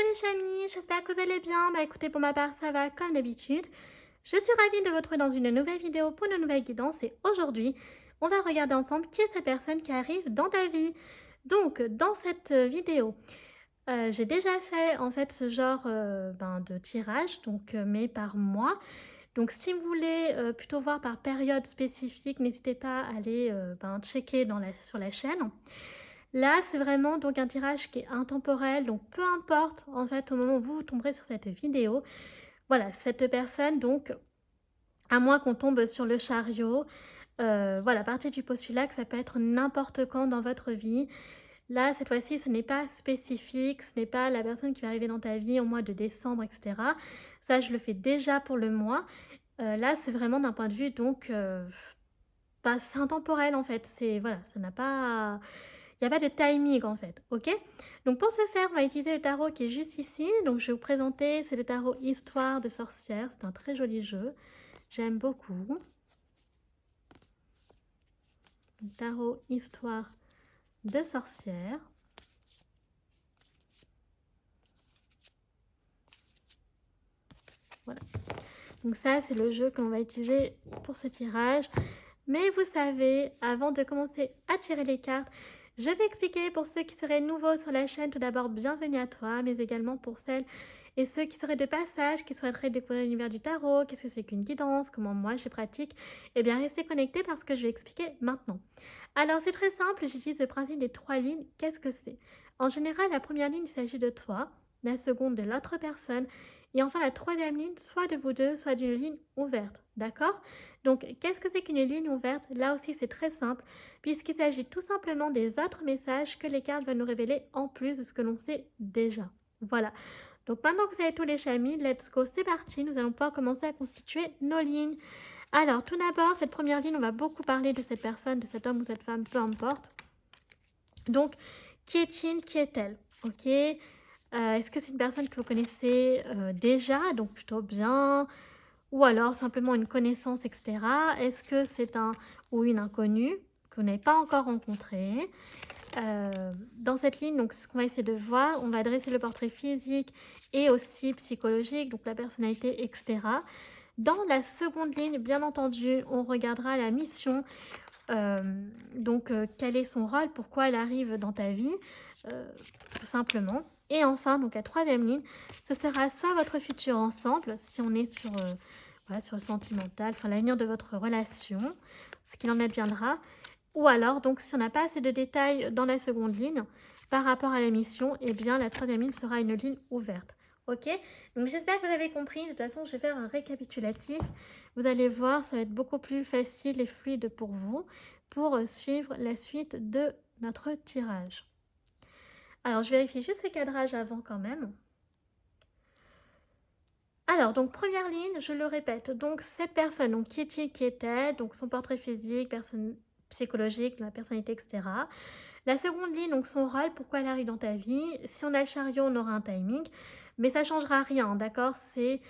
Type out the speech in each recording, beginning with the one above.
Coucou les chamis, j'espère que vous allez bien. Bah écoutez, pour ma part, ça va comme d'habitude. Je suis ravie de vous retrouver dans une nouvelle vidéo pour une nouvelle guidance et aujourd'hui, on va regarder ensemble qui est cette personne qui arrive dans ta vie. Donc, dans cette vidéo, j'ai déjà fait en fait ce genre de tirage, mais par mois. Donc, si vous voulez plutôt voir par période spécifique, n'hésitez pas à aller checker sur la chaîne. Là, c'est vraiment donc un tirage qui est intemporel, donc peu importe en fait au moment où vous tomberez sur cette vidéo, voilà, cette personne donc, à moins qu'on tombe sur le chariot, voilà, partez du postulat que ça peut être n'importe quand dans votre vie. Là, cette fois-ci, ce n'est pas spécifique, ce n'est pas la personne qui va arriver dans ta vie au mois de décembre, et cetera. Ça, je le fais déjà pour le mois. Là, c'est vraiment d'un point de vue donc, c'est intemporel en fait, c'est voilà, ça n'a pas il n'y a pas de timing en fait, ok? Donc pour ce faire, on va utiliser le tarot qui est juste ici. Donc je vais vous présenter, c'est le tarot Histoire de sorcière. C'est un très joli jeu. J'aime beaucoup. Le tarot Histoire de sorcière. Voilà. Donc ça, c'est le jeu que l'on va utiliser pour ce tirage. Mais vous savez, avant de commencer à tirer les cartes, je vais expliquer pour ceux qui seraient nouveaux sur la chaîne, tout d'abord bienvenue à toi, mais également pour celles et ceux qui seraient de passage, qui souhaiteraient découvrir l'univers du tarot, qu'est-ce que c'est qu'une guidance, comment moi je pratique, eh bien restez connectés parce que je vais expliquer maintenant. Alors c'est très simple, j'utilise le principe des 3 lignes, qu'est-ce que c'est? En général, la première ligne, il s'agit de toi, la seconde de l'autre personne, et enfin la troisième ligne, soit de vous deux, soit d'une ligne ouverte, d'accord? Donc, qu'est-ce que c'est qu'une ligne ouverte? Là aussi, c'est très simple, puisqu'il s'agit tout simplement des autres messages que les cartes veulent nous révéler en plus de ce que l'on sait déjà. Voilà. Donc, maintenant que vous avez tous les chamis, let's go, c'est parti. Nous allons pouvoir commencer à constituer nos lignes. Alors, tout d'abord, cette première ligne, on va beaucoup parler de cette personne, de cet homme ou cette femme, peu importe. Donc, qui est-il, qui est-elle? Ok. Est-ce que c'est une personne que vous connaissez déjà, donc plutôt bien, ou alors simplement une connaissance, etc. Est-ce que c'est un ou une inconnue que vous n'avez pas encore rencontré? Dans cette ligne, donc c'est ce qu'on va essayer de voir. On va dresser le portrait physique et aussi psychologique, donc la personnalité, etc. Dans la seconde ligne, bien entendu, on regardera la mission. Quel est son rôle, pourquoi elle arrive dans ta vie, tout simplement. Et enfin, donc la troisième ligne, ce sera soit votre futur ensemble, si on est sur, voilà, sur le sentimental, enfin l'avenir de votre relation, ce qu'il en adviendra, ou alors, donc si on n'a pas assez de détails dans la seconde ligne, par rapport à la mission, eh bien la troisième ligne sera une ligne ouverte. Ok? Donc j'espère que vous avez compris. De toute façon, je vais faire un récapitulatif. Vous allez voir, ça va être beaucoup plus facile et fluide pour vous pour suivre la suite de notre tirage. Alors, je vérifie juste le cadrage avant quand même. Alors, donc première ligne, je le répète, donc cette personne, donc qui est-il, qui est-elle, donc son portrait physique, personne psychologique, la personnalité, etc. La seconde ligne, donc son rôle, pourquoi elle arrive dans ta vie. Si on a le chariot, on aura un timing, mais ça ne changera rien, d'accord? C'est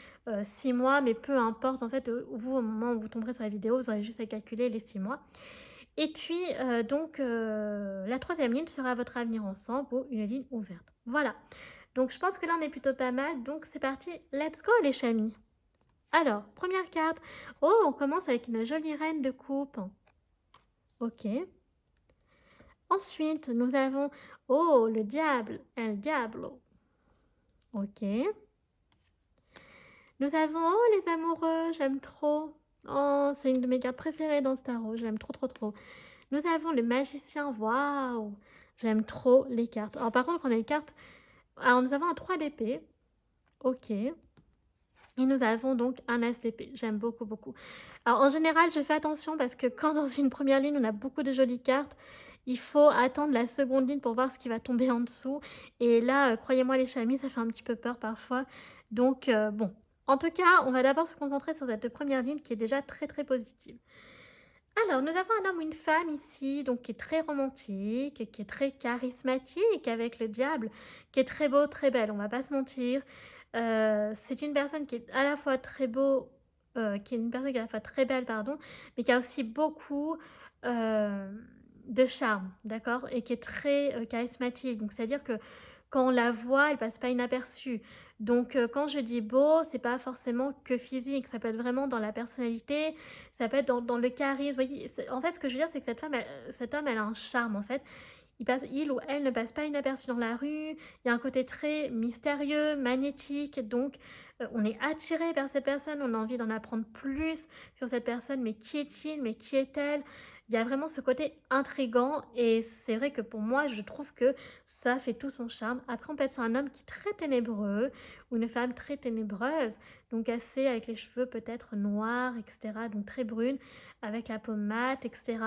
6 mois, mais peu importe, en fait, vous, au moment où vous tomberez sur la vidéo, vous aurez juste à calculer les 6 mois. Et puis, la troisième ligne sera votre avenir ensemble ou une ligne ouverte. Voilà. Donc, je pense que là, on est plutôt pas mal. Donc, c'est parti. Let's go, les chamis. Alors, première carte. Oh, on commence avec une jolie reine de coupe. Ok. Ensuite, nous avons, oh, le diable, el diablo. Ok. Nous avons, oh, les amoureux, j'aime trop. Oh, c'est une de mes cartes préférées dans ce tarot, j'aime trop, trop, trop. Nous avons le magicien, waouh, j'aime trop les cartes. Alors par contre, on a les cartes, alors nous avons un 3 d'épée, ok. Et nous avons donc un as d'épée, j'aime beaucoup, beaucoup. Alors en général, je fais attention parce que quand dans une première ligne, on a beaucoup de jolies cartes, il faut attendre la seconde ligne pour voir ce qui va tomber en dessous. Et là, croyez-moi les chamis, ça fait un petit peu peur parfois. Donc bon, en tout cas, on va d'abord se concentrer sur cette première ligne qui est déjà très très positive. Alors, nous avons un homme ou une femme ici, donc qui est très romantique, qui est très charismatique avec le diable, qui est très beau, très belle, on va pas se mentir. C'est une personne qui est à la fois très beau, qui est une personne qui est à la fois très belle, pardon, mais qui a aussi beaucoup de charme, d'accord? Et qui est très charismatique. Donc, c'est-à-dire que quand on la voit, elle passe pas inaperçue. Donc, quand je dis beau, c'est pas forcément que physique, ça peut être vraiment dans la personnalité, ça peut être dans le charisme. Vous voyez, en fait, ce que je veux dire, c'est que cet homme, elle a un charme, en fait. Il ou elle ne passe pas inaperçu dans la rue. Il y a un côté très mystérieux, magnétique. Donc, on est attiré vers cette personne. On a envie d'en apprendre plus sur cette personne. Mais qui est-il? Mais qui est-elle? Il y a vraiment ce côté intrigant. Et c'est vrai que pour moi, je trouve que ça fait tout son charme. Après, on peut être sur un homme qui est très ténébreux ou une femme très ténébreuse. Donc, assez avec les cheveux peut-être noirs, etc. Donc, très brune, avec la peau mate, etc.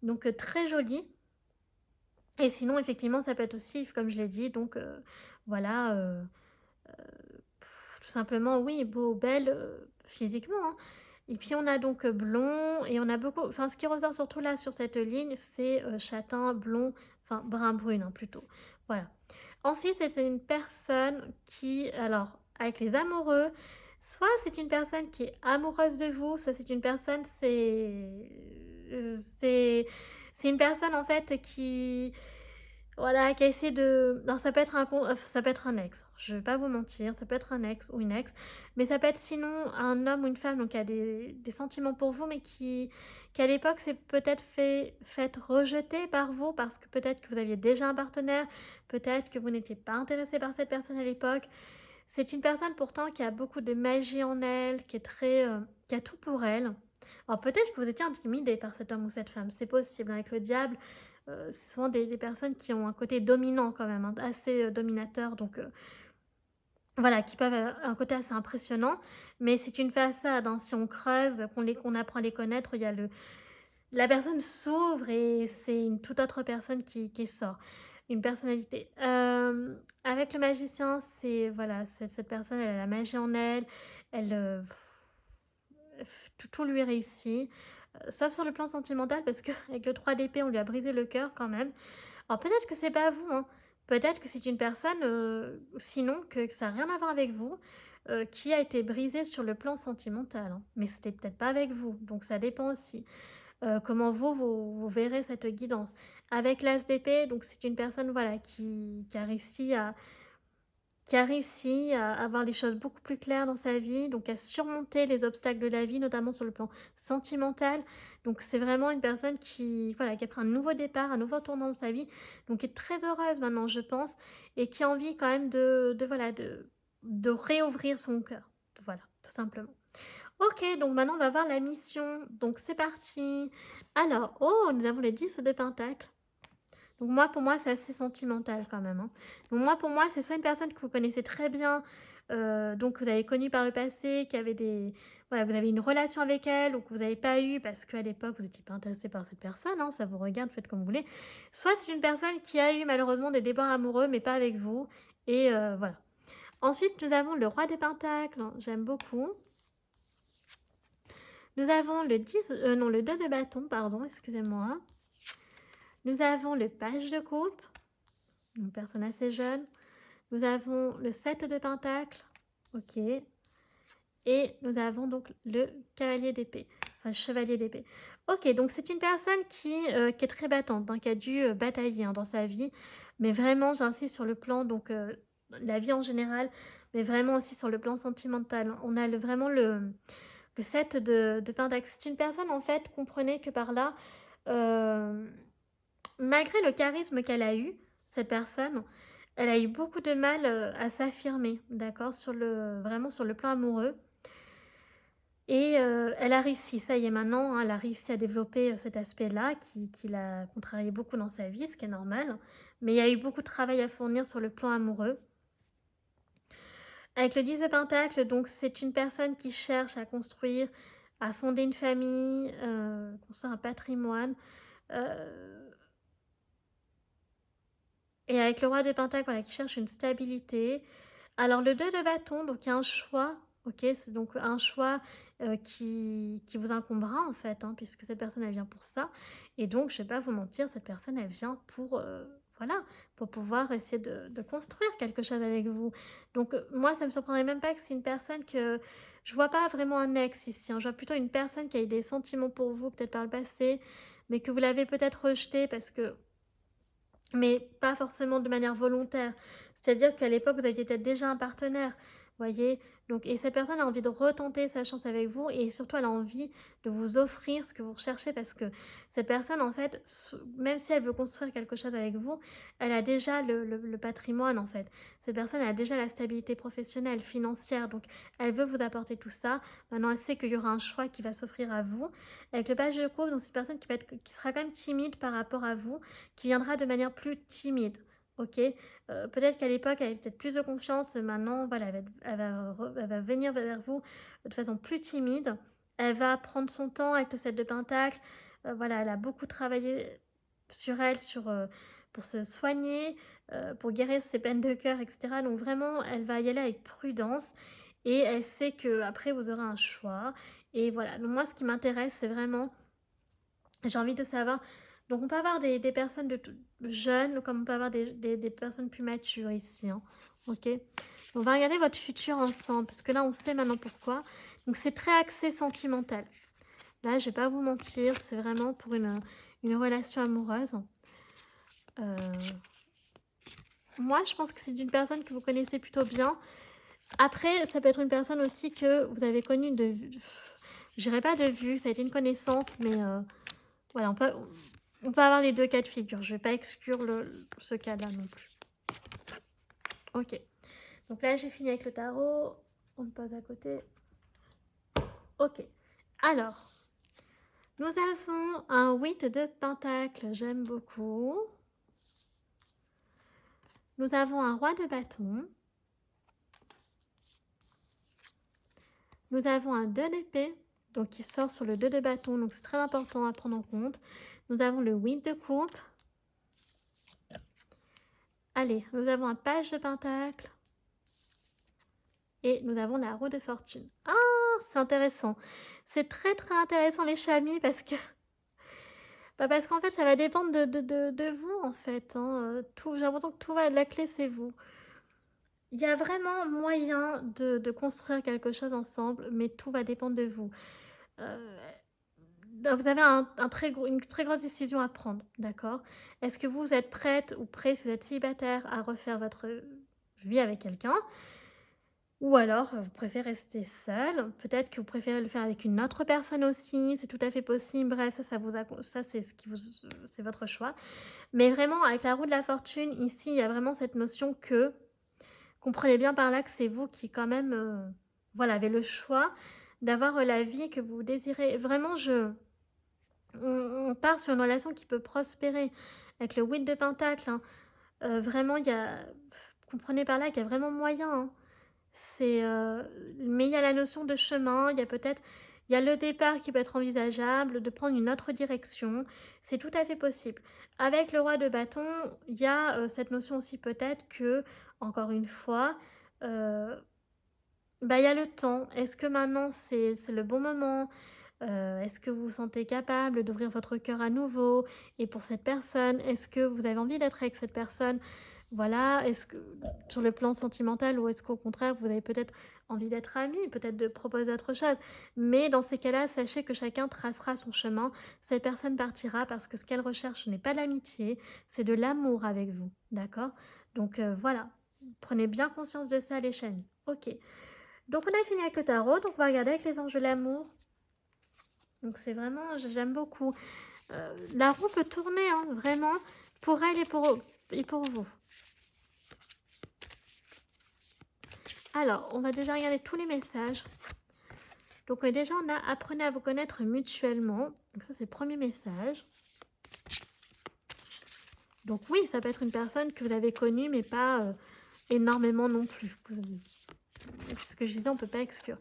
Donc, très jolie. Et sinon, effectivement, ça peut être aussi, comme je l'ai dit, donc voilà, tout simplement, oui, beau, belle, physiquement, hein. Et puis on a donc blond, et on a beaucoup, enfin ce qui ressort surtout là sur cette ligne, c'est châtain, blond, enfin brun-brune hein, plutôt. Voilà. Ensuite, c'est une personne qui, alors, avec les amoureux, soit c'est une personne qui est amoureuse de vous, soit c'est une personne, c'est, c'est une personne en fait qui, voilà, qui a essayé de... Non, ça peut être ça peut être un ex. Je vais pas vous mentir, ça peut être un ex ou une ex, mais ça peut être sinon un homme ou une femme donc qui a des sentiments pour vous, mais qui à l'époque s'est peut-être fait rejeter par vous parce que peut-être que vous aviez déjà un partenaire, peut-être que vous n'étiez pas intéressé par cette personne à l'époque. C'est une personne pourtant qui a beaucoup de magie en elle, qui est très, qui a tout pour elle. Alors peut-être que vous étiez intimidé par cet homme ou cette femme, c'est possible. Avec le diable, c'est souvent des personnes qui ont un côté dominant quand même, hein, assez dominateur, donc voilà, qui peuvent avoir un côté assez impressionnant. Mais c'est une façade, hein. Si on creuse, qu'on apprend à les connaître, il y a la personne s'ouvre et c'est une toute autre personne qui sort, une personnalité. Avec le magicien, c'est voilà, cette personne, elle a la magie en elle, elle, tout lui réussit, sauf sur le plan sentimental parce qu'avec le 3 d'épée, on lui a brisé le cœur quand même. Alors peut-être que c'est pas vous, hein. Peut-être que c'est une personne, sinon que ça a rien à voir avec vous, qui a été brisée sur le plan sentimental, hein. Mais c'était peut-être pas avec vous, donc ça dépend aussi. Comment vous verrez cette guidance. Avec l'as d'épée, donc c'est une personne voilà, qui a réussi à avoir les choses beaucoup plus claires dans sa vie, donc à surmonter les obstacles de la vie, notamment sur le plan sentimental. Donc c'est vraiment une personne qui, voilà, qui a pris un nouveau départ, un nouveau tournant dans sa vie, donc qui est très heureuse maintenant, je pense, et qui a envie quand même voilà, de réouvrir son cœur. Voilà, tout simplement. Ok, donc maintenant on va voir la mission. Donc c'est parti. Alors, oh, nous avons le 10 de Pentacle. Donc moi, pour moi, c'est assez sentimental quand même, hein. Donc moi, pour moi, c'est soit une personne que vous connaissez très bien, donc vous avez connu par le passé, qui avait des... Voilà, vous avez une relation avec elle, ou que vous n'avez pas eu parce qu'à l'époque, vous n'étiez pas intéressé par cette personne, hein, ça vous regarde, faites comme vous voulez. Soit c'est une personne qui a eu malheureusement des débords amoureux, mais pas avec vous. Et voilà. Ensuite, nous avons le roi des pentacles, hein, j'aime beaucoup. Nous avons le 10, non, le 2 de bâton, pardon, excusez-moi. Nous avons le page de coupe, une personne assez jeune. Nous avons le 7 de pentacle, ok. Et nous avons donc le cavalier d'épée, enfin chevalier d'épée. Ok, donc c'est une personne qui est très battante, hein, qui a dû batailler hein, dans sa vie. Mais vraiment, j'insiste sur le plan, donc la vie en général, mais vraiment aussi sur le plan sentimental. On a vraiment le 7 de pentacle. C'est une personne, en fait, comprenez que par là, euh, malgré le charisme qu'elle a eu, cette personne, elle a eu beaucoup de mal à s'affirmer, d'accord, vraiment sur le plan amoureux. Et elle a réussi, ça y est maintenant, hein, elle a réussi à développer cet aspect-là qui l'a contrarié beaucoup dans sa vie, ce qui est normal. Mais il y a eu beaucoup de travail à fournir sur le plan amoureux. Avec le 10 de Pentacle, donc c'est une personne qui cherche à construire, à fonder une famille, construire un patrimoine. Euh, et avec le roi de Pentacle, voilà, qui cherche une stabilité. Alors le 2 de bâton, donc il y a un choix, ok, c'est donc un choix qui vous incombera en fait, hein, puisque cette personne elle vient pour ça. Et donc je ne vais pas vous mentir, cette personne elle vient pour, voilà, pour pouvoir essayer de construire quelque chose avec vous. Donc moi ça me surprendrait même pas que c'est une personne que je vois pas vraiment un ex ici, hein. Je vois plutôt une personne qui a eu des sentiments pour vous peut-être par le passé, mais que vous l'avez peut-être rejeté parce que mais pas forcément de manière volontaire. C'est-à-dire qu'à l'époque, vous aviez peut-être déjà un partenaire, voyez. Donc, et cette personne a envie de retenter sa chance avec vous et surtout, elle a envie de vous offrir ce que vous recherchez parce que cette personne, en fait, même si elle veut construire quelque chose avec vous, elle a déjà le patrimoine, en fait. Cette personne a déjà la stabilité professionnelle, financière. Donc, elle veut vous apporter tout ça. Maintenant, elle sait qu'il y aura un choix qui va s'offrir à vous. Avec le page de coupe, donc c'est une personne qui sera quand même timide par rapport à vous, qui viendra de manière plus timide. Ok, peut-être qu'à l'époque, elle avait peut-être plus de confiance. Maintenant, voilà, elle va venir vers vous de façon plus timide. Elle va prendre son temps avec le 7 de Pentacle. Voilà, elle a beaucoup travaillé sur elle, pour se soigner, pour guérir ses peines de cœur, etc. Donc vraiment, elle va y aller avec prudence et elle sait qu'après, vous aurez un choix. Et voilà, donc moi, ce qui m'intéresse, c'est vraiment, j'ai envie de savoir, donc on peut avoir des personnes jeunes, comme on peut avoir des personnes plus matures ici, hein. Ok, on va regarder votre futur ensemble, parce que là, on sait maintenant pourquoi. Donc c'est très axé sentimental. Là, je vais pas vous mentir, c'est vraiment pour une relation amoureuse. Moi, je pense que c'est d'une personne que vous connaissez plutôt bien. Après, ça peut être une personne aussi que vous avez connue de vue. Je dirais pas de vue, ça a été une connaissance, mais voilà, on peut avoir les deux cas de figure. Je vais pas exclure ce cas-là non plus. Ok. Donc là, j'ai fini avec le tarot. On me pose à côté. Ok. Alors, nous avons un 8 de pentacle. J'aime beaucoup. Nous avons un roi de bâton. Nous avons un 2 d'épée, donc qui sort sur le 2 de bâton, donc c'est très important à prendre en compte. Nous avons le 8 de coupe. Allez, nous avons un page de pentacle. Et nous avons la roue de fortune. Ah, c'est intéressant. C'est très très intéressant les chamis parce que... parce qu'en fait, ça va dépendre de vous, en fait, hein. J'ai l'impression que tout va... La clé, c'est vous. Il y a vraiment moyen de construire quelque chose ensemble, mais tout va dépendre de vous. Vous avez une très grosse décision à prendre, d'accord? Est-ce que vous êtes prête ou prêt, si vous êtes célibataire, à refaire votre vie avec quelqu'un? Ou alors, vous préférez rester seul. Peut-être que vous préférez le faire avec une autre personne aussi. C'est tout à fait possible. Bref, ça c'est votre choix. Mais vraiment, avec la roue de la fortune, ici, il y a vraiment cette notion que, comprenez bien par là que c'est vous qui, quand même, voilà, avez le choix d'avoir la vie que vous désirez. Vraiment, on part sur une relation qui peut prospérer. Avec le 8 de Pentacle, hein. Vraiment, comprenez par là qu'il y a vraiment moyen, hein. Mais il y a la notion de chemin, il y a le départ qui peut être envisageable, de prendre une autre direction, c'est tout à fait possible. Avec le roi de bâton, il y a cette notion aussi peut-être que, encore une fois, il y a le temps. Est-ce que maintenant c'est le bon moment? Est-ce que vous vous sentez capable d'ouvrir votre cœur à nouveau? Et pour cette personne, est-ce que vous avez envie d'être avec cette personne? Voilà, est-ce que sur le plan sentimental ou est-ce qu'au contraire, vous avez peut-être envie d'être amis, peut-être de proposer autre chose? Mais dans ces cas-là, sachez que chacun tracera son chemin. Cette personne partira parce que ce qu'elle recherche, ce n'est pas l'amitié, c'est de l'amour avec vous, d'accord? Donc voilà, prenez bien conscience de ça, les chaînes. Ok, donc on a fini avec le tarot, donc on va regarder avec les anges de l'amour. Donc c'est vraiment, j'aime beaucoup. La roue peut tourner, hein, vraiment, pour elle et pour vous. Alors, on va déjà regarder tous les messages. Donc déjà, on a « Apprenez à vous connaître mutuellement ». Donc ça, c'est le premier message. Donc oui, ça peut être une personne que vous avez connue, mais pas énormément non plus. Ce que je disais, on ne peut pas exclure.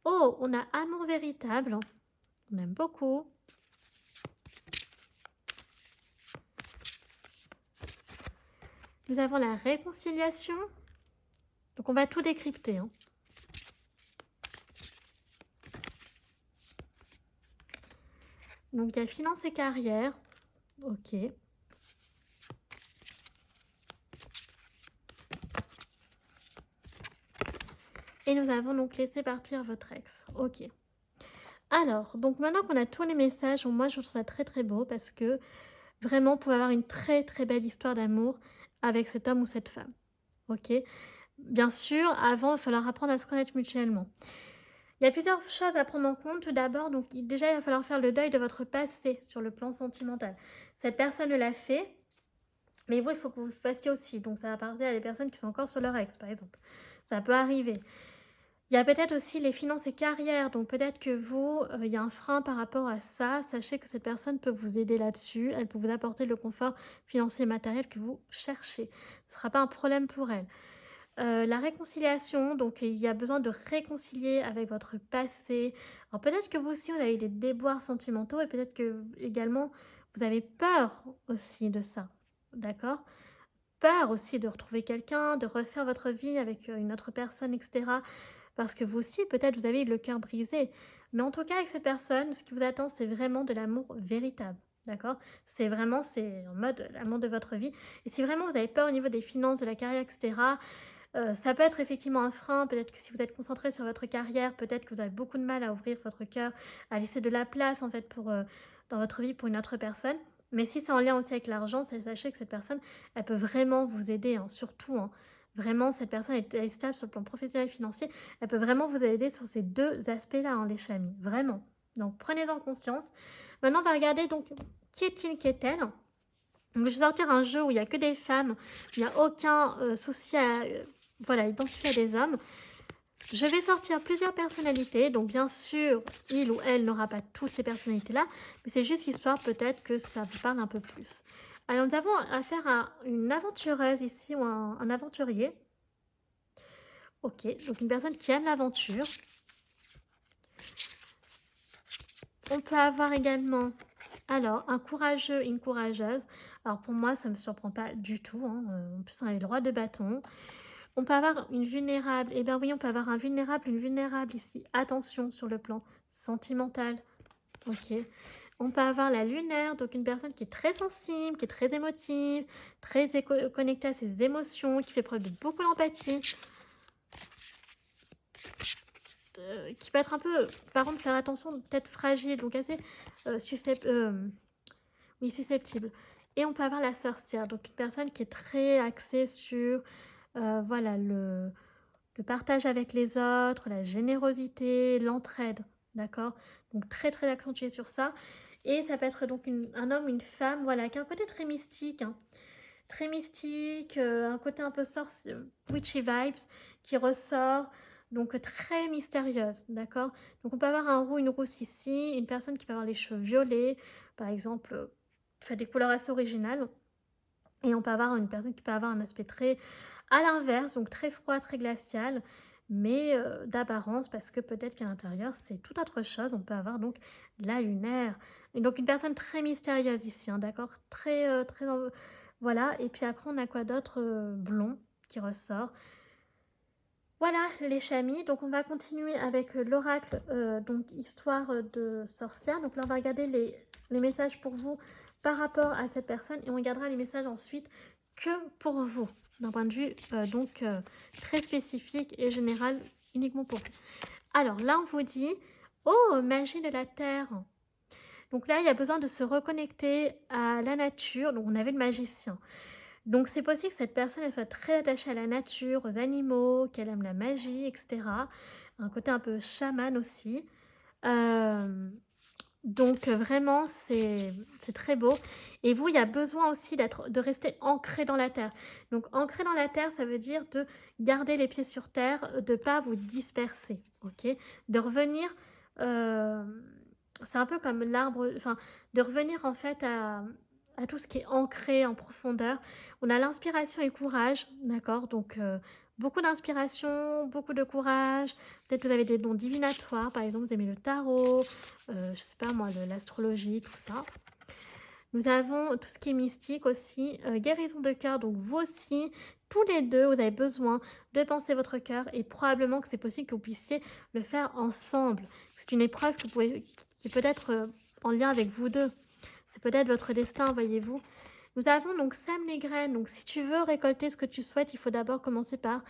Oh, on a « Amour véritable ». On aime beaucoup. Nous avons la réconciliation. Donc on va tout décrypter, hein. Donc il y a finance et carrière. Ok. Et nous avons donc laissé partir votre ex. Ok. Alors, donc maintenant qu'on a tous les messages, moi je trouve ça très très beau parce que vraiment, vous pouvez avoir une très très belle histoire d'amour avec cet homme ou cette femme. ok? Bien sûr, avant, il va falloir apprendre à se connaître mutuellement. Il y a plusieurs choses à prendre en compte. Tout d'abord, donc déjà, il va falloir faire le deuil de votre passé sur le plan sentimental. Cette personne l'a fait, mais vous, il faut que vous le fassiez aussi. Donc, ça va parler à des personnes qui sont encore sur leur ex, par exemple. Ça peut arriver. Il y a peut-être aussi les finances et carrières. Donc, peut-être que vous, il y a un frein par rapport à ça. Sachez que cette personne peut vous aider là-dessus. Elle peut vous apporter le confort financier et matériel que vous cherchez. Ce ne sera pas un problème pour elle. La réconciliation, donc il y a besoin de réconcilier avec votre passé. Alors peut-être que vous aussi, vous avez des déboires sentimentaux et peut-être que également, vous avez peur aussi de ça, d'accord? Peur aussi de retrouver quelqu'un, de refaire votre vie avec une autre personne, etc. Parce que vous aussi, peut-être, vous avez eu le cœur brisé. Mais en tout cas, avec cette personne, ce qui vous attend, c'est vraiment de l'amour véritable, d'accord? C'est vraiment, c'est en mode l'amour de votre vie. Et si vraiment vous avez peur au niveau des finances, de la carrière, etc., ça peut être effectivement un frein, peut-être que si vous êtes concentré sur votre carrière, peut-être que vous avez beaucoup de mal à ouvrir votre cœur, à laisser de la place en fait pour, dans votre vie pour une autre personne. Mais si c'est en lien aussi avec l'argent, sachez que cette personne, elle peut vraiment vous aider, hein, surtout. Hein. Vraiment, cette personne est stable sur le plan professionnel et financier. Elle peut vraiment vous aider sur ces deux aspects-là, hein, les chamis. Vraiment. Donc, prenez-en conscience. Maintenant, on va regarder donc qui est-il, qui est-elle. Donc, je vais sortir un jeu où il n'y a que des femmes, il n'y a aucun souci à voilà, identifier des hommes. Je vais sortir plusieurs personnalités, donc bien sûr, il ou elle n'aura pas toutes ces personnalités-là, mais c'est juste histoire peut-être que ça vous parle un peu plus. Alors nous avons affaire à une aventureuse ici, ou un aventurier. Ok, donc une personne qui aime l'aventure. On peut avoir également, alors, un courageux et une courageuse. Alors pour moi, ça ne me surprend pas du tout, hein. En plus on a le roi de bâton. On peut avoir une vulnérable, eh bien oui, on peut avoir un vulnérable, une vulnérable ici. Attention sur le plan sentimental, ok. On peut avoir la lunaire, donc une personne qui est très sensible, qui est très émotive, très connectée à ses émotions, qui fait preuve de beaucoup d'empathie. Qui peut être un peu, par contre, faire attention, peut-être fragile, donc assez susceptible. Et on peut avoir la sorcière, donc une personne qui est très axée sur voilà, le partage avec les autres, la générosité, l'entraide, d'accord? Donc très très accentué sur ça. Et ça peut être donc un homme, une femme, voilà, qui a un côté très mystique, hein. Très mystique, un côté un peu sorcier, witchy vibes qui ressort, donc très mystérieuse, d'accord? Donc on peut avoir un roux, une rousse ici, une personne qui peut avoir les cheveux violets, par exemple, fait des couleurs assez originales. Et on peut avoir une personne qui peut avoir un aspect très à l'inverse, donc très froid, très glacial, mais d'apparence, parce que peut-être qu'à l'intérieur, c'est tout autre chose. On peut avoir donc la lunaire. Et donc une personne très mystérieuse ici, hein, d'accord? Très, voilà, et puis après, on a quoi d'autre? Blond qui ressort. Voilà les chamis, donc on va continuer avec l'oracle, donc histoire de sorcière. Donc là, on va regarder les messages pour vous par rapport à cette personne et on regardera les messages ensuite que pour vous, d'un point de vue très spécifique et général, uniquement pour vous. Alors là, on vous dit, oh, magie de la terre. Donc là, il y a besoin de se reconnecter à la nature. Donc on avait le magicien. Donc c'est possible que cette personne elle soit très attachée à la nature, aux animaux, qu'elle aime la magie, etc. Un côté un peu chaman aussi. Donc vraiment, c'est très beau. Et vous, il y a besoin aussi de rester ancré dans la terre. Donc ancré dans la terre, ça veut dire de garder les pieds sur terre, de ne pas vous disperser, ok? De revenir, c'est un peu comme l'arbre, enfin, de revenir en fait à tout ce qui est ancré en profondeur. On a l'inspiration et courage, d'accord? Donc beaucoup d'inspiration, beaucoup de courage. Peut-être que vous avez des dons divinatoires, par exemple, vous aimez le tarot, je sais pas moi, l'astrologie, tout ça. Nous avons tout ce qui est mystique aussi, guérison de cœur, donc vous aussi, tous les deux, vous avez besoin de penser votre cœur et probablement que c'est possible que vous puissiez le faire ensemble. C'est une épreuve qui peut être en lien avec vous deux. C'est peut-être votre destin, voyez-vous. Nous avons donc sème les graines. Donc si tu veux récolter ce que tu souhaites, il faut d'abord commencer par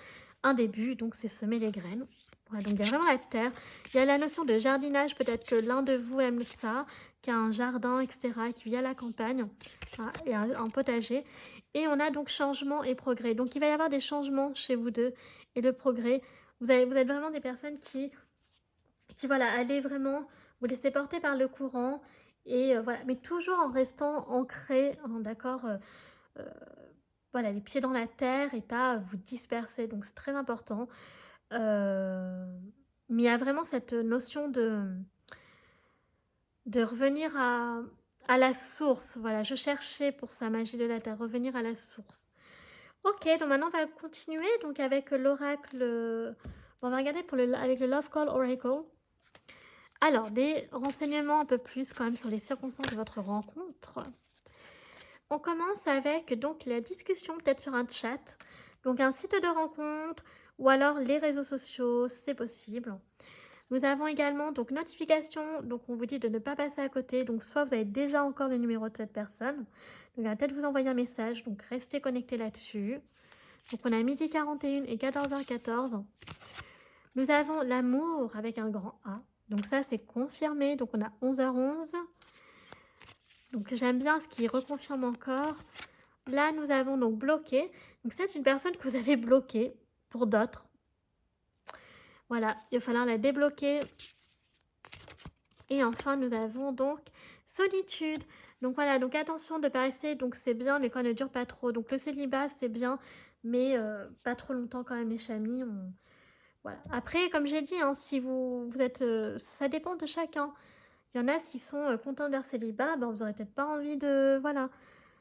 un début, donc c'est semer les graines. Voilà, donc il y a vraiment la terre. Il y a la notion de jardinage, peut-être que l'un de vous aime ça, qui a un jardin, etc., qui vit à la campagne, et un potager. Et on a donc changement et progrès. Donc il va y avoir des changements chez vous deux et le progrès. Vous êtes vraiment des personnes qui voilà, allez vraiment vous laisser porter par le courant. Et voilà, mais toujours en restant ancré, hein, d'accord, euh, voilà, les pieds dans la terre et pas vous disperser. Donc c'est très important. Mais il y a vraiment cette notion de revenir à la source. Voilà, je cherchais pour ça, magie de la terre, revenir à la source. Ok, donc maintenant on va continuer donc avec l'oracle. On va regarder avec le Love Call Oracle. Alors, des renseignements un peu plus quand même sur les circonstances de votre rencontre. On commence avec donc la discussion peut-être sur un chat, donc un site de rencontre ou alors les réseaux sociaux, c'est possible. Nous avons également donc notification, donc on vous dit de ne pas passer à côté, donc soit vous avez déjà encore le numéro de cette personne, donc elle va peut-être vous envoyer un message, donc restez connectés là-dessus. Donc on a midi 41 et 14h14. Nous avons l'amour avec un grand A, donc ça c'est confirmé, donc on a 11h11. Donc j'aime bien ce qui reconfirme encore. Là nous avons donc bloqué, donc c'est une personne que vous avez bloquée pour d'autres. Voilà, il va falloir la débloquer. Et enfin, nous avons donc solitude. Donc voilà, donc attention de ne pas rester, donc c'est bien, mais quand elle ne dure pas trop. Donc le célibat, c'est bien, mais pas trop longtemps quand même, les chamis. Voilà. Après, comme j'ai dit, hein, si vous êtes... ça dépend de chacun. Il y en a qui sont contents de leur célibat, ben, vous n'aurez peut-être pas envie de... Voilà.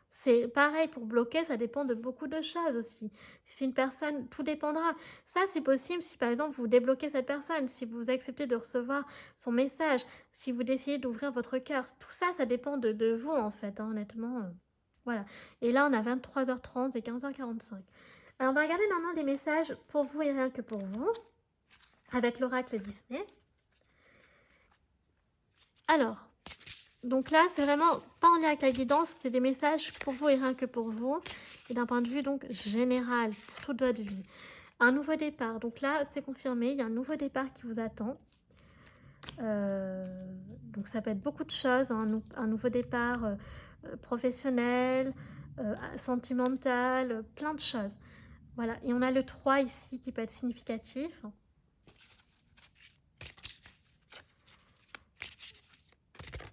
C'est pareil pour bloquer, ça dépend de beaucoup de choses aussi. Si c'est une personne, tout dépendra. Ça, c'est possible si par exemple vous débloquez cette personne, si vous acceptez de recevoir son message, si vous décidez d'ouvrir votre cœur. Tout ça, ça dépend de vous en fait, hein, honnêtement. Voilà. Et là, on a 23h30 et 15h45. Alors, on va regarder maintenant les messages pour vous et rien que pour vous, avec l'oracle Disney. Alors, donc là, c'est vraiment pas en lien avec la guidance, c'est des messages pour vous et rien que pour vous. Et d'un point de vue donc général, pour toute votre vie. Un nouveau départ. Donc là, c'est confirmé, il y a un nouveau départ qui vous attend. Donc ça peut être beaucoup de choses, hein, un nouveau départ professionnel, sentimental, plein de choses. Voilà, et on a le 3 ici qui peut être significatif.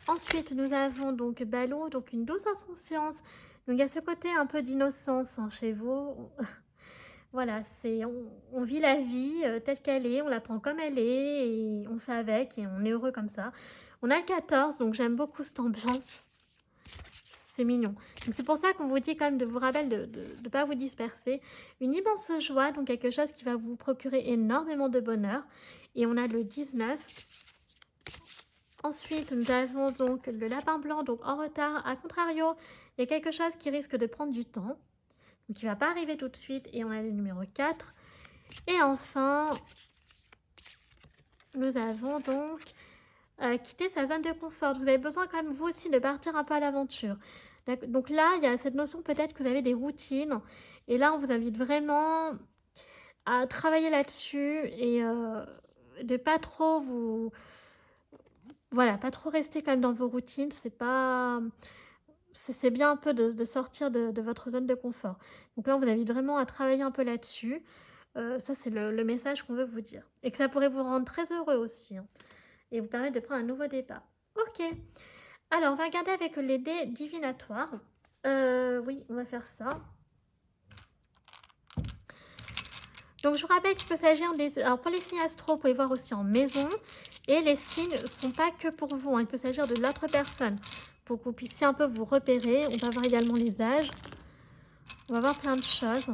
Ensuite, nous avons donc Balou, donc une douce insouciance. Donc il y a ce côté un peu d'innocence hein, chez vous. Voilà, on vit la vie telle qu'elle est, on la prend comme elle est et on fait avec et on est heureux comme ça. On a le 14, donc j'aime beaucoup cette ambiance. C'est mignon. Donc c'est pour ça qu'on vous dit quand même de vous rappeler de ne pas vous disperser. Une immense joie, donc quelque chose qui va vous procurer énormément de bonheur. Et on a le 19. Ensuite, nous avons donc le lapin blanc, donc en retard. A contrario, il y a quelque chose qui risque de prendre du temps. Donc il ne va pas arriver tout de suite. Et on a le numéro 4. Et enfin, nous avons donc quitter sa zone de confort. Vous avez besoin quand même, vous aussi, de partir un peu à l'aventure. Donc là, il y a cette notion peut-être que vous avez des routines. Et là, on vous invite vraiment à travailler là-dessus et de pas trop vous... Voilà, pas trop rester quand même dans vos routines. C'est pas... C'est bien un peu de sortir de votre zone de confort. Donc là, on vous invite vraiment à travailler un peu là-dessus. Ça, c'est le message qu'on veut vous dire. Et que ça pourrait vous rendre très heureux aussi. Hein, et vous permettre de prendre un nouveau départ. Ok. Alors, on va regarder avec les dés divinatoires. Oui, on va faire ça. Donc, je vous rappelle qu'il peut s'agir des... Alors, pour les signes astro, vous pouvez voir aussi en maison. Et les signes ne sont pas que pour vous. Hein. Il peut s'agir de l'autre personne. Pour que vous puissiez un peu vous repérer. On va voir également les âges. On va voir plein de choses.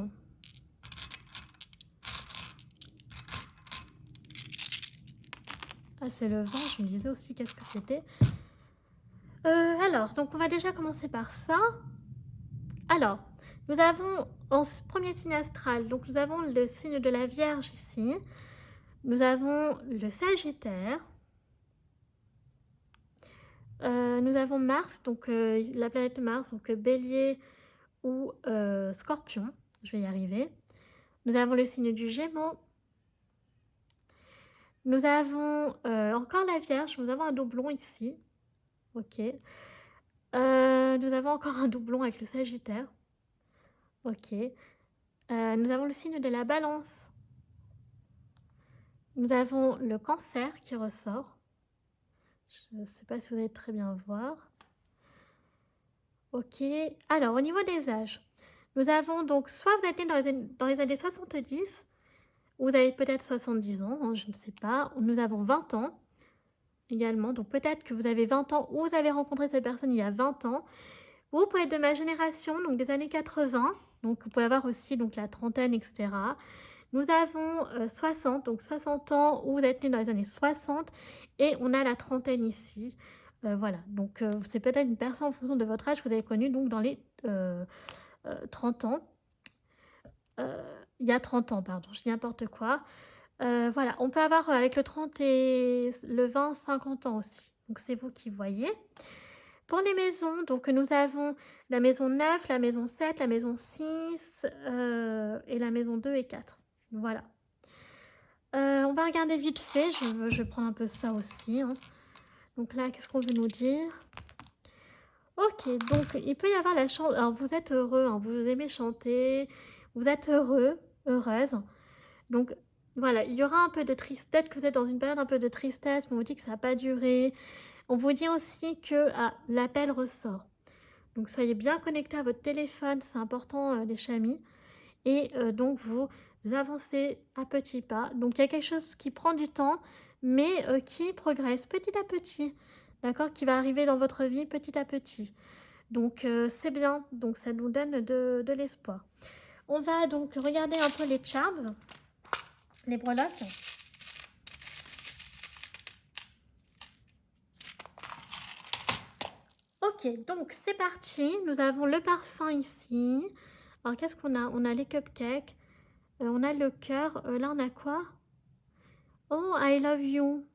Ah, c'est le vent. Je me disais aussi qu'est-ce que c'était. Alors, donc on va déjà commencer par ça. Alors, nous avons en premier signe astral, donc nous avons le signe de la Vierge ici. Nous avons le Sagittaire. Nous avons Mars, donc la planète Mars, donc Bélier ou Scorpion. Je vais y arriver. Nous avons le signe du Gémeaux. Nous avons encore la Vierge. Nous avons un doublon ici. Ok. Nous avons encore un doublon avec le Sagittaire. Ok. Nous avons le signe de la Balance. Nous avons le Cancer qui ressort. Je ne sais pas si vous allez très bien voir. Ok. Alors, au niveau des âges, nous avons donc soit vous êtes né dans les années 70, ou vous avez peut-être 70 ans, hein, je ne sais pas. Nous avons 20 ans également. Donc, peut-être que vous avez 20 ans ou vous avez rencontré cette personne il y a 20 ans. Vous pouvez être de ma génération, donc des années 80. Donc, vous pouvez avoir aussi donc, la trentaine, etc. Nous avons 60, donc 60 ans, ou vous êtes né dans les années 60. Et on a la trentaine ici. Voilà, donc c'est peut-être une personne en fonction de votre âge que vous avez connu donc dans les 30 ans. Il y a 30 ans, pardon, je dis n'importe quoi. Voilà, on peut avoir avec le 30 et le 20, 50 ans aussi. Donc c'est vous qui voyez. Pour les maisons, donc nous avons la maison 9, la maison 7, la maison 6 et la maison 2 et 4. Voilà. On va regarder vite fait, je vais prendre un peu ça aussi. Hein. Donc là, qu'est-ce qu'on veut nous dire? Ok, donc il peut y avoir la chance. Alors vous êtes heureux, hein, vous aimez chanter, vous êtes heureux, heureuse. Donc voilà, il y aura un peu de tristesse. Peut-être que vous êtes dans une période un peu de tristesse, mais on vous dit que ça n'a pas duré. On vous dit aussi que l'appel ressort. Donc soyez bien connectés à votre téléphone, c'est important les chamis. Et donc vous avancez à petits pas. Donc il y a quelque chose qui prend du temps, mais qui progresse petit à petit. D'accord, qui va arriver dans votre vie petit à petit. Donc c'est bien, donc ça nous donne de l'espoir. On va donc regarder un peu les charms, les breloques. Ok, donc c'est parti. Nous avons le parfum ici. Alors qu'est-ce qu'on a? On a les cupcakes, on a le cœur. Là on a quoi? Oh, I love you.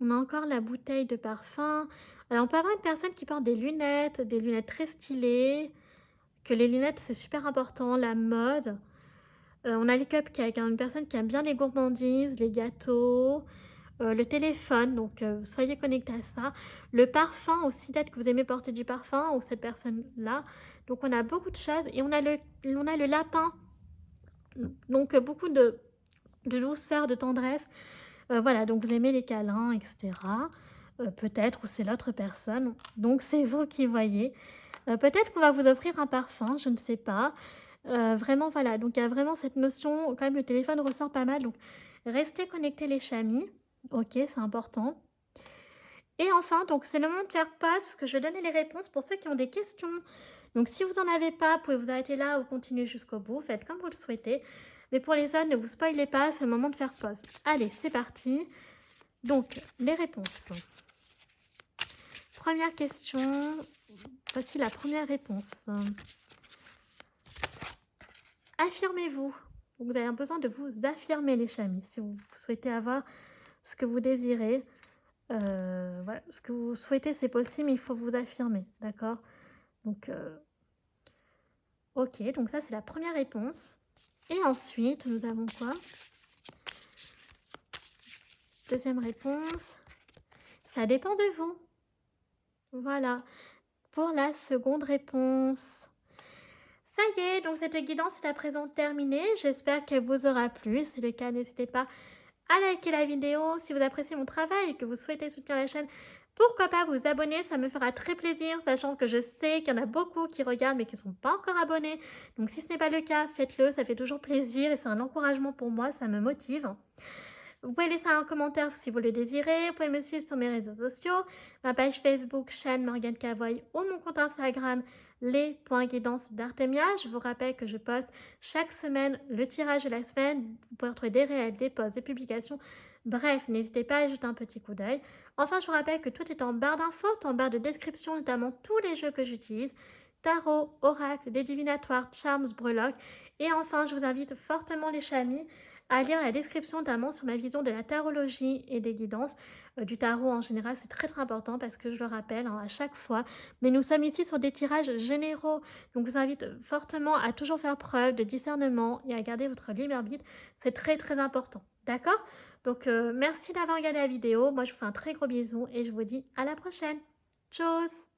On a encore la bouteille de parfum. Alors on peut avoir une personne qui porte des lunettes très stylées. Que les lunettes c'est super important, la mode. On a les cupcakes, hein, une personne qui aime bien les gourmandises, les gâteaux, le téléphone, donc soyez connectés à ça. Le parfum aussi, peut-être que vous aimez porter du parfum ou cette personne-là. Donc on a beaucoup de choses et on a le lapin. Donc beaucoup de douceur, de tendresse. Voilà, donc vous aimez les câlins, etc. Peut-être, ou c'est l'autre personne. Donc c'est vous qui voyez. Peut-être qu'on va vous offrir un parfum, je ne sais pas. Vraiment, voilà, donc il y a vraiment cette notion, quand même le téléphone ressort pas mal, donc restez connectés les chamis, ok, c'est important. Et enfin, donc c'est le moment de faire pause, parce que je vais donner les réponses pour ceux qui ont des questions. Donc si vous n'en avez pas, vous pouvez vous arrêter là ou continuer jusqu'au bout, faites comme vous le souhaitez. Mais pour les autres, ne vous spoilez pas, c'est le moment de faire pause. Allez, c'est parti. Donc, les réponses. Première question, voici la première réponse. Affirmez-vous. Vous avez besoin de vous affirmer les chamis si vous souhaitez avoir ce que vous désirez. Voilà, ce que vous souhaitez c'est possible, mais il faut vous affirmer, d'accord? Donc, ok, donc ça c'est la première réponse. Et ensuite, nous avons quoi? Deuxième réponse, ça dépend de vous. Voilà, pour la seconde réponse. Ça y est, donc cette guidance est à présent terminée. J'espère qu'elle vous aura plu. Si c'est le cas, n'hésitez pas à liker la vidéo. Si vous appréciez mon travail et que vous souhaitez soutenir la chaîne, pourquoi pas vous abonner, ça me fera très plaisir, sachant que je sais qu'il y en a beaucoup qui regardent mais qui ne sont pas encore abonnés. Donc si ce n'est pas le cas, faites-le, ça fait toujours plaisir et c'est un encouragement pour moi, ça me motive. Vous pouvez laisser un commentaire si vous le désirez. Vous pouvez me suivre sur mes réseaux sociaux, ma page Facebook, chaîne Morgane Cavoy ou mon compte Instagram, les.guidance d'Artemia. Je vous rappelle que je poste chaque semaine le tirage de la semaine. Vous pouvez retrouver des réels, des posts, des publications. Bref, n'hésitez pas à jeter un petit coup d'œil. Enfin, je vous rappelle que tout est en barre d'infos, en barre de description, notamment tous les jeux que j'utilise. Tarot, oracle, des divinatoires, charms, breloques. Et enfin, je vous invite fortement les chamis à lire la description notamment sur ma vision de la tarologie et des guidances, du tarot en général. C'est très, très important parce que je le rappelle, hein, à chaque fois, mais nous sommes ici sur des tirages généraux. Donc je vous invite fortement à toujours faire preuve de discernement et à garder votre libre arbitre. C'est très, très important. D'accord? Donc merci d'avoir regardé la vidéo. Moi, je vous fais un très gros bisou et je vous dis à la prochaine. Tchuss!